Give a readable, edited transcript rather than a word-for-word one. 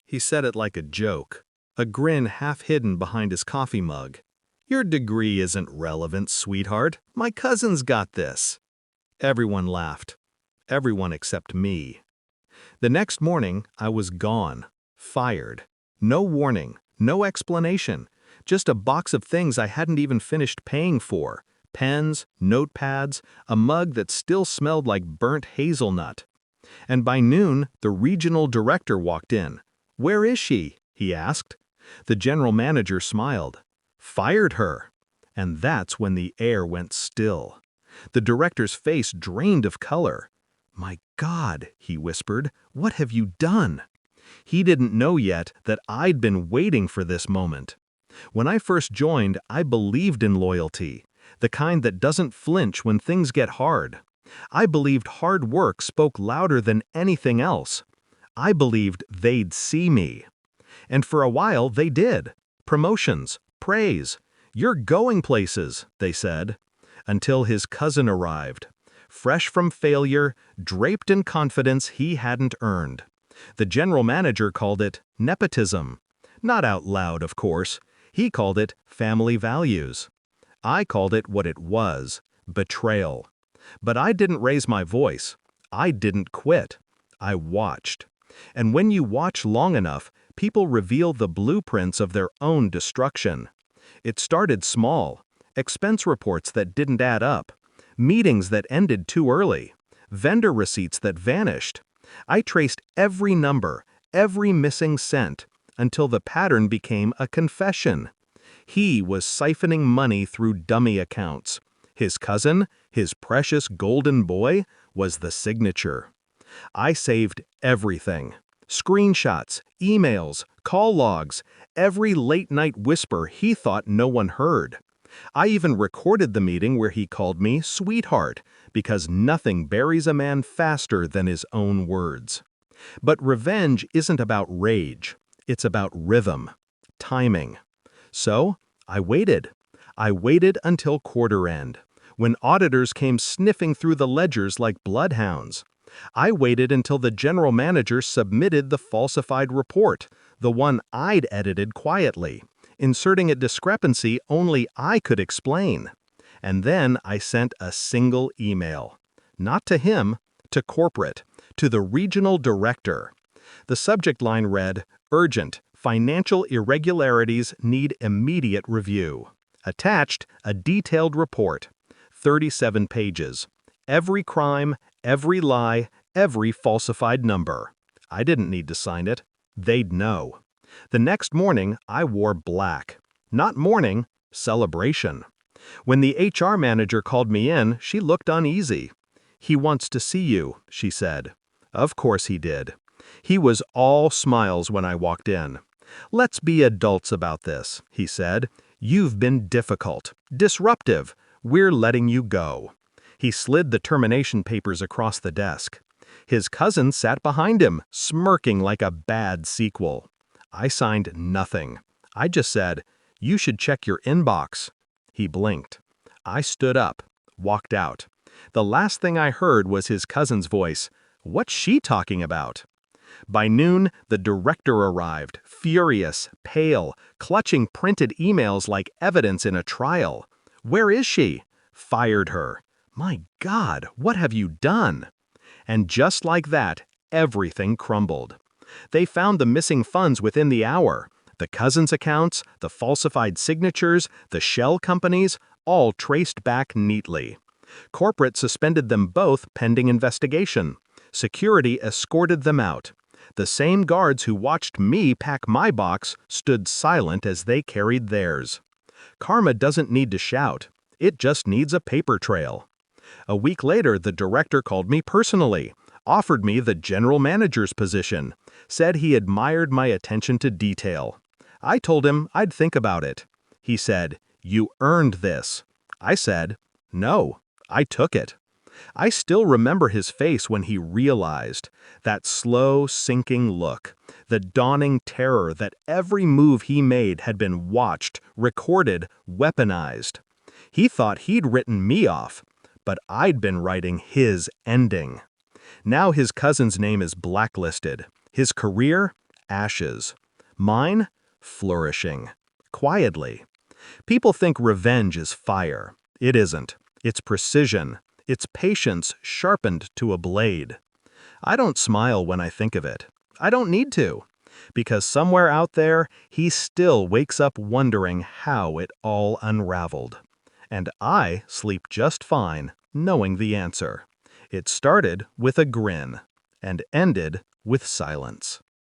He said it like a joke, a grin half hidden behind his coffee mug. "Your degree isn't relevant, sweetheart. My cousin's got this." Everyone laughed. Everyone except me. The next morning, I was gone. Fired. No warning, no explanation. Just a box of things I hadn't even finished paying for. Pens, notepads, a mug that still smelled like burnt hazelnut. And by noon, the regional director walked in. "Where is she?" he asked. The general manager smiled. "Fired her." And that's when the air went still. The director's face drained of color. "My God," he whispered, "what have you done?" He didn't know yet that I'd been waiting for this moment. When I first joined, I believed in loyalty, the kind that doesn't flinch when things get hard. I believed hard work spoke louder than anything else. I believed they'd see me. And for a while they did. Promotions, praise. "You're going places," they said. Until his cousin arrived. Fresh from failure, draped in confidence he hadn't earned. The general manager called it nepotism. Not out loud, of course. He called it family values. I called it what it was, betrayal. But I didn't raise my voice. I didn't quit. I watched. And when you watch long enough, people reveal the blueprints of their own destruction. It started small. Expense reports that didn't add up. Meetings that ended too early. Vendor receipts that vanished. I traced every number, every missing cent, until the pattern became a confession. He was siphoning money through dummy accounts. His cousin, his precious golden boy, was the signature. I saved everything. Screenshots, emails, call logs, every late-night whisper he thought no one heard. I even recorded the meeting where he called me sweetheart, because nothing buries a man faster than his own words. But revenge isn't about rage. It's about rhythm, timing. So, I waited. I waited until quarter end, when auditors came sniffing through the ledgers like bloodhounds. I waited until the general manager submitted the falsified report, the one I'd edited quietly, inserting a discrepancy only I could explain. And then I sent a single email. Not to him, to corporate, to the regional director. The subject line read, "Urgent, financial irregularities need immediate review." Attached, a detailed report. 37 pages. Every crime, every lie, every falsified number. I didn't need to sign it. They'd know. The next morning, I wore black. Not mourning, celebration. When the HR manager called me in, she looked uneasy. "He wants to see you," she said. Of course he did. He was all smiles when I walked in. "Let's be adults about this," he said. "You've been difficult, disruptive. We're letting you go." He slid the termination papers across the desk. His cousin sat behind him, smirking like a bad sequel. I signed nothing. I just said, "You should check your inbox." He blinked. I stood up, walked out. The last thing I heard was his cousin's voice. "What's she talking about?" By noon, the director arrived, furious, pale, clutching printed emails like evidence in a trial. "Where is she?" "Fired her." "My God, what have you done?" And just like that, everything crumbled. They found the missing funds within the hour. The cousins' accounts, the falsified signatures, the shell companies, all traced back neatly. Corporate suspended them both pending investigation. Security escorted them out. The same guards who watched me pack my box stood silent as they carried theirs. Karma doesn't need to shout. It just needs a paper trail. A week later, the director called me personally, offered me the general manager's position, said he admired my attention to detail. I told him I'd think about it. He said, "You earned this." I said, "No, I took it." I still remember his face when he realized, that slow, sinking look, the dawning terror that every move he made had been watched, recorded, weaponized. He thought he'd written me off, but I'd been writing his ending. Now his cousin's name is blacklisted, his career ashes. Mine, flourishing. Quietly. People think revenge is fire. It isn't. It's precision. It's patience sharpened to a blade. I don't smile when I think of it. I don't need to. Because somewhere out there, he still wakes up wondering how it all unraveled. And I sleep just fine, knowing the answer. It started with a grin and ended with silence.